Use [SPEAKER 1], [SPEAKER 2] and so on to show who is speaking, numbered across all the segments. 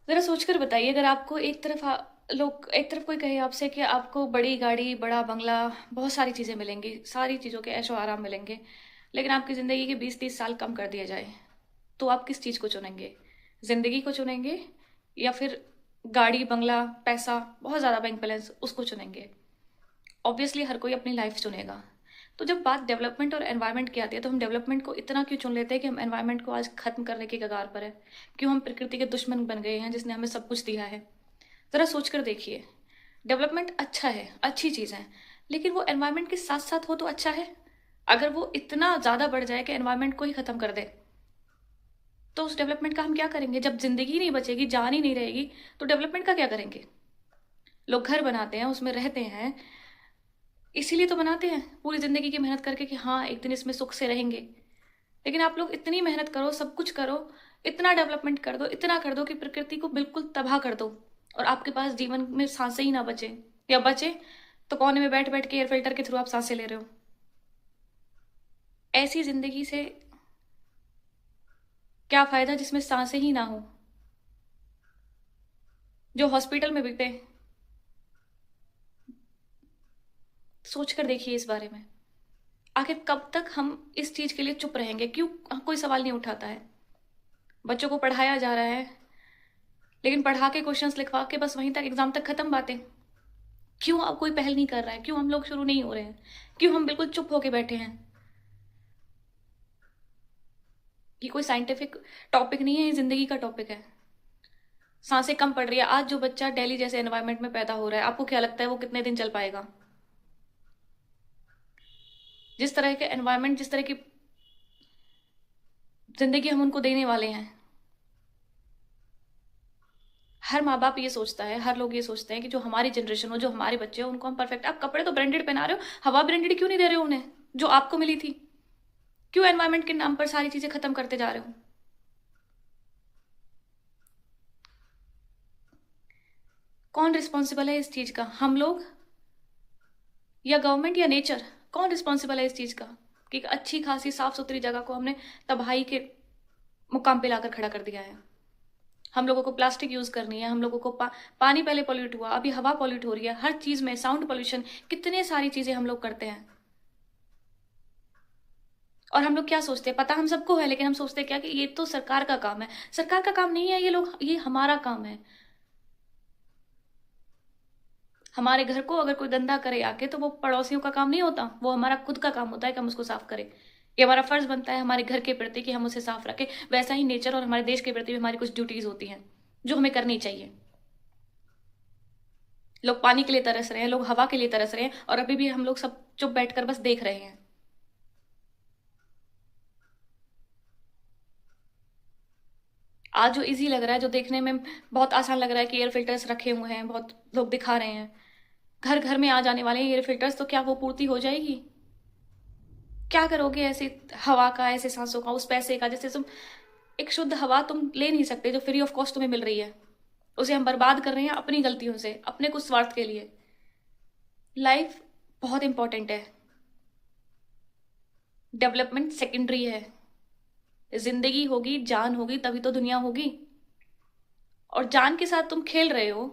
[SPEAKER 1] ज़रा सोचकर बताइए, अगर आपको एक तरफ कोई कहे आपसे कि आपको बड़ी गाड़ी, बड़ा बंगला, बहुत सारी चीज़ें मिलेंगी, सारी चीज़ों के ऐशो-आराम मिलेंगे, लेकिन आपकी ज़िंदगी के 20-30 साल कम कर दिया जाए, तो आप किस चीज़ को चुनेंगे? ज़िंदगी को चुनेंगे या फिर गाड़ी, बंगला, पैसा, बहुत ज़्यादा बैंक बैलेंस उसको चुनेंगे? ऑब्वियसली हर कोई अपनी लाइफ चुनेगा। तो जब बात डेवलपमेंट और एनवायरनमेंट की आती है, तो हम डेवलपमेंट को इतना क्यों चुन लेते हैं कि हम एनवायरनमेंट को आज खत्म करने की कगार पर है? क्यों हम प्रकृति के दुश्मन बन गए हैं जिसने हमें सब कुछ दिया है? ज़रा सोच कर देखिए, डेवलपमेंट अच्छा है, अच्छी चीज़ है, लेकिन वो एनवायरनमेंट के साथ-साथ हो तो अच्छा है। अगर वो इतना ज़्यादा बढ़ जाए कि एनवायरनमेंट को ही खत्म कर दे, तो उस डेवलपमेंट का हम क्या करेंगे? जब ज़िंदगी नहीं बचेगी, जान ही नहीं रहेगी, तो डेवलपमेंट का क्या करेंगे? लोग घर बनाते हैं, उसमें रहते हैं, इसीलिए तो बनाते हैं, पूरी ज़िंदगी की मेहनत करके कि हाँ, एक दिन इसमें सुख से रहेंगे। लेकिन आप लोग इतनी मेहनत करो, सब कुछ करो, इतना डेवलपमेंट कर दो, इतना कर दो कि प्रकृति को बिल्कुल तबाह कर दो और आपके पास जीवन में साँसें ही ना बचें, या बचे तो कोने में बैठ-बैठ के एयर फ़िल्टर के थ्रू आप साँसें ले रहे हो। ऐसी ज़िंदगी से क्या फ़ायदा जिसमें साँसें ही ना हो? जो हॉस्पिटल में बीते, सोच कर देखिए इस बारे में। आखिर कब तक हम इस चीज़ के लिए चुप रहेंगे? क्यों कोई सवाल नहीं उठाता है? बच्चों को पढ़ाया जा रहा है, लेकिन पढ़ा के क्वेश्चंस लिखवा के बस वहीं तक एग्ज़ाम तक खत्म बातें। क्यों अब कोई पहल नहीं कर रहा है? क्यों हम लोग शुरू नहीं हो रहे हैं? क्यों हम बिल्कुल चुप होके बैठे हैं? ये कोई साइंटिफिक टॉपिक नहीं है, ये ज़िंदगी का टॉपिक है। सांसें कम पड़ रही है। आज जो बच्चा दिल्ली जैसे एनवायरनमेंट में पैदा हो रहा है, आपको क्या लगता है वो कितने दिन चल पाएगा? जिस तरह के एनवायरनमेंट, जिस तरह की ज़िंदगी हम उनको देने वाले हैं, हर माँ-बाप ये सोचता है, हर लोग ये सोचते हैं कि जो हमारी जनरेशन हो, जो हमारे बच्चे हो, उनको हम परफेक्ट, आप कपड़े तो ब्रांडेड पहना रहे हो, हवा ब्रांडेड क्यों नहीं दे रहे हो उन्हें, जो आपको मिली थी? क्यों एनवायरनमेंट के नाम पर सारी चीज़ें खत्म करते जा रहे हो? कौन रिस्पॉन्सिबल है इस चीज़ का? हम लोग या गवर्नमेंट या नेचर? कौन रिस्पॉन्सिबल है इस चीज़ का कि एक अच्छी खासी साफ सुथरी जगह को हमने तबाही के मुकाम पे लाकर खड़ा कर दिया है? हम लोगों को प्लास्टिक यूज़ करनी है, हम लोगों को पानी पहले पॉल्यूट हुआ, अभी हवा पॉल्यूट हो रही है, हर चीज़ में साउंड पॉल्यूशन, कितने सारी चीज़ें हम लोग करते हैं। और हम लोग क्या सोचते हैं, पता हम सबको है, लेकिन हम सोचते हैं क्या कि ये तो सरकार का काम है। सरकार का काम नहीं है ये हमारा काम है। हमारे घर को अगर कोई गंदा करे आके, तो वो पड़ोसियों का काम नहीं होता, वो हमारा खुद का काम होता है कि हम उसको साफ करें। ये हमारा फर्ज बनता है हमारे घर के प्रति कि हम उसे साफ रखें। वैसा ही नेचर और हमारे देश के प्रति भी हमारी कुछ ड्यूटीज होती हैं जो हमें करनी चाहिए। लोग पानी के लिए तरस रहे हैं, लोग हवा के लिए तरस रहे हैं, और अभी भी हम लोग सब चुप बैठकर बस देख रहे हैं। आज जो इजी लग रहा है, जो देखने में बहुत आसान लग रहा है कि एयर फिल्टर्स रखे हुए हैं, बहुत लोग दिखा रहे हैं, घर घर में आ जाने वाले हैं एयर फिल्टर्स, तो क्या वो पूर्ति हो जाएगी? क्या करोगे ऐसे हवा का, ऐसे सांसों का, उस पैसे का? जैसे तुम एक शुद्ध हवा तुम ले नहीं सकते जो फ्री ऑफ कॉस्ट तुम्हें मिल रही है, उसे हम बर्बाद कर रहे हैं अपनी गलतियों से, अपने कुछ स्वार्थ के लिए। लाइफ बहुत इंपॉर्टेंट है, डेवलपमेंट सेकेंडरी है। जिंदगी होगी, जान होगी, तभी तो दुनिया होगी। और जान के साथ तुम खेल रहे हो,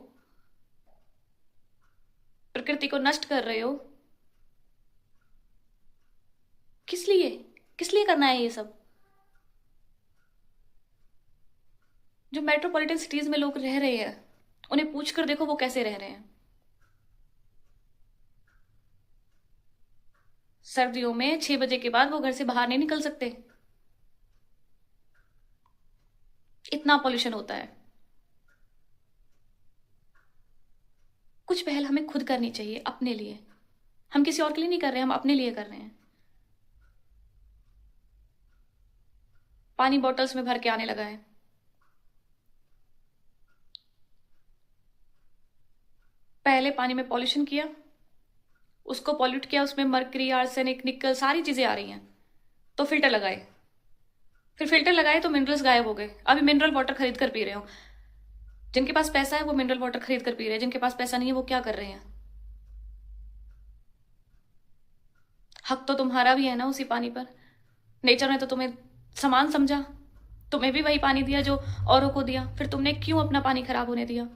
[SPEAKER 1] प्रकृति को नष्ट कर रहे हो। किस लिए? किस लिए करना है ये सब? जो मेट्रोपॉलिटन सिटीज में लोग रह रहे हैं, उन्हें पूछ कर देखो वो कैसे रह रहे हैं। सर्दियों में 6 बजे के बाद वो घर से बाहर नहीं निकल सकते, इतना पॉल्यूशन होता है। कुछ पहल हमें खुद करनी चाहिए अपने लिए। हम किसी और के लिए नहीं कर रहे, हम अपने लिए कर रहे हैं। पानी बॉटल्स में भर के आने लगा है। पहले पानी में पॉल्यूशन किया, उसको पॉल्यूट किया, उसमें मर्करी, आर्सेनिक, निकल, सारी चीजें आ रही हैं, तो फिल्टर लगाए। फिर फिल्टर लगाए तो मिनरल्स गायब हो गए। अभी मिनरल वाटर खरीद कर पी रहे हो। जिनके पास पैसा है वो मिनरल वाटर खरीद कर पी रहे हैं, जिनके पास पैसा नहीं है वो क्या कर रहे हैं? हक तो तुम्हारा भी है ना उसी पानी पर। नेचर ने तो तुम्हें समान समझा, तुम्हें भी वही पानी दिया जो औरों को दिया, फिर तुमने क्यों अपना पानी खराब होने दिया?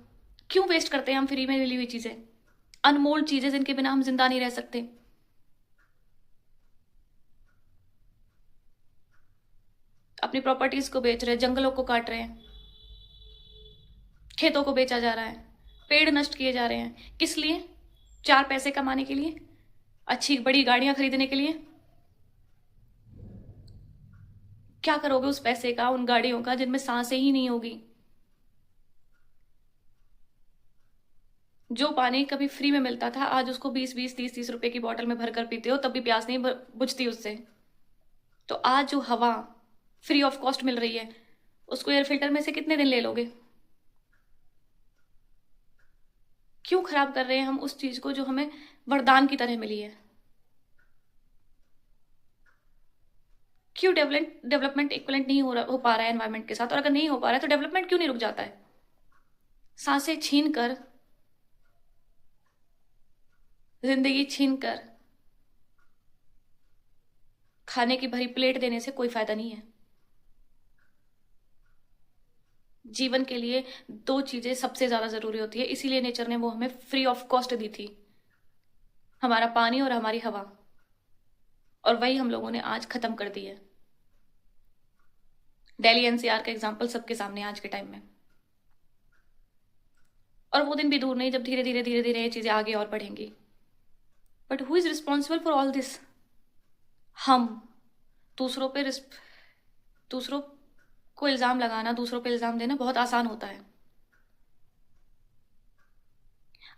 [SPEAKER 1] क्यों वेस्ट करते हैं हम फ्री में मिली हुई चीजें, अनमोल चीजें जिनके बिना हम जिंदा नहीं रह सकते? अपनी प्रॉपर्टीज को बेच रहे हैं, जंगलों को काट रहे हैं, खेतों को बेचा जा रहा है, पेड़ नष्ट किए जा रहे हैं। किस लिए? 4 पैसे कमाने के लिए, अच्छी बड़ी गाड़ियां खरीदने के लिए। क्या करोगे उस पैसे का, उन गाड़ियों का जिनमें सांसें ही नहीं होगी? जो पानी कभी फ्री में मिलता था, आज उसको 20-20, 30-30 रुपए की बोतल में भरकर पीते हो, तब भी प्यास नहीं बुझती उससे। तो आज जो हवा फ्री ऑफ कॉस्ट मिल रही है, उसको एयर फिल्टर में से कितने दिन ले लोगे? क्यों खराब कर रहे हैं हम उस चीज को जो हमें वरदान की तरह मिली है? क्यों डेवलपमेंट इक्वलेंट नहीं हो पा रहा है एनवायरमेंट के साथ? और अगर नहीं हो पा रहा है तो डेवलपमेंट क्यों नहीं रुक जाता है? सांसें छीन कर, जिंदगी छीन कर, खाने की भरी प्लेट देने से कोई फायदा नहीं है। जीवन के लिए 2 चीजें सबसे ज्यादा जरूरी होती है, इसीलिए नेचर ने वो हमें फ्री ऑफ कॉस्ट दी थी, हमारा पानी और हमारी हवा। और वही हम लोगों ने आज खत्म कर दी है। दिल्ली एनसीआर का एग्जाम्पल सबके सामने आज के टाइम में। और वो दिन भी दूर नहीं जब धीरे धीरे धीरे धीरे ये चीजें आगे और बढ़ेंगी। But who is responsible for all this? हम। दूसरों पे दूसरों को इल्जाम लगाना, दूसरों पे इल्जाम देना बहुत आसान होता है।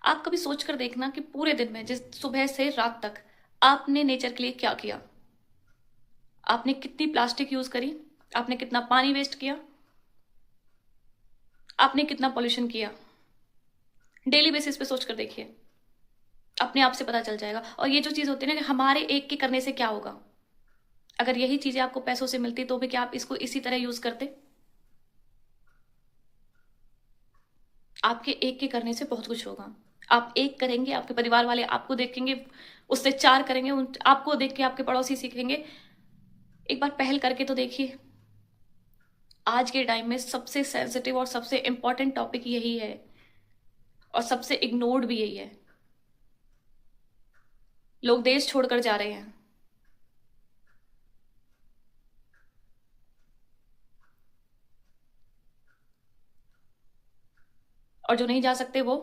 [SPEAKER 1] आप कभी सोच कर देखना कि पूरे दिन में, जिस सुबह से रात तक, आपने नेचर के लिए क्या किया? आपने कितनी प्लास्टिक यूज करी? आपने कितना पानी वेस्ट किया? आपने कितना पॉल्यूशन किया? डेली बेसिस पे सोच कर देखिए, अपने आप से पता चल जाएगा। और ये जो चीज होती है ना कि हमारे एक के करने से क्या होगा, अगर यही चीजें आपको पैसों से मिलती तो भी क्या आप इसको इसी तरह यूज करते? आपके एक के करने से बहुत कुछ होगा। आप एक करेंगे, आपके परिवार वाले आपको देखेंगे, उससे 4 करेंगे, आपको देख के आपके पड़ोसी सीखेंगे। एक बार पहल करके तो देखिए। आज के टाइम में सबसे सेंसिटिव और सबसे इंपॉर्टेंट टॉपिक यही है, और सबसे इग्नोर्ड भी यही है। लोग देश छोड़कर जा रहे हैं। और जो नहीं जा सकते वो,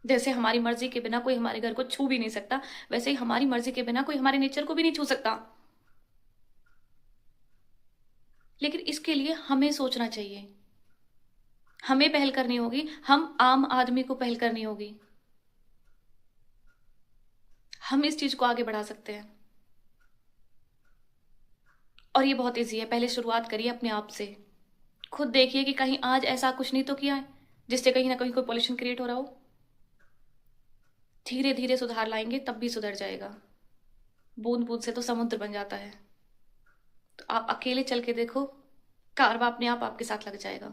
[SPEAKER 1] जैसे हमारी मर्जी के बिना कोई हमारे घर को छू भी नहीं सकता, वैसे ही हमारी मर्जी के बिना कोई हमारे नेचर को भी नहीं छू सकता। लेकिन इसके लिए हमें सोचना चाहिए, हमें पहल करनी होगी, हम आम आदमी को पहल करनी होगी। हम इस चीज को आगे बढ़ा सकते हैं। और ये बहुत ईजी है। पहले शुरुआत करिए अपने आप से। खुद देखिए कि कहीं आज ऐसा कुछ नहीं तो किया है जिससे कहीं ना कहीं कोई पॉल्यूशन क्रिएट हो रहा हो। धीरे धीरे सुधार लाएंगे तब भी सुधर जाएगा। बूंद बूंद से तो समुद्र बन जाता है। तो आप अकेले चल के देखो, कारवां अपने आप आपके साथ लग जाएगा।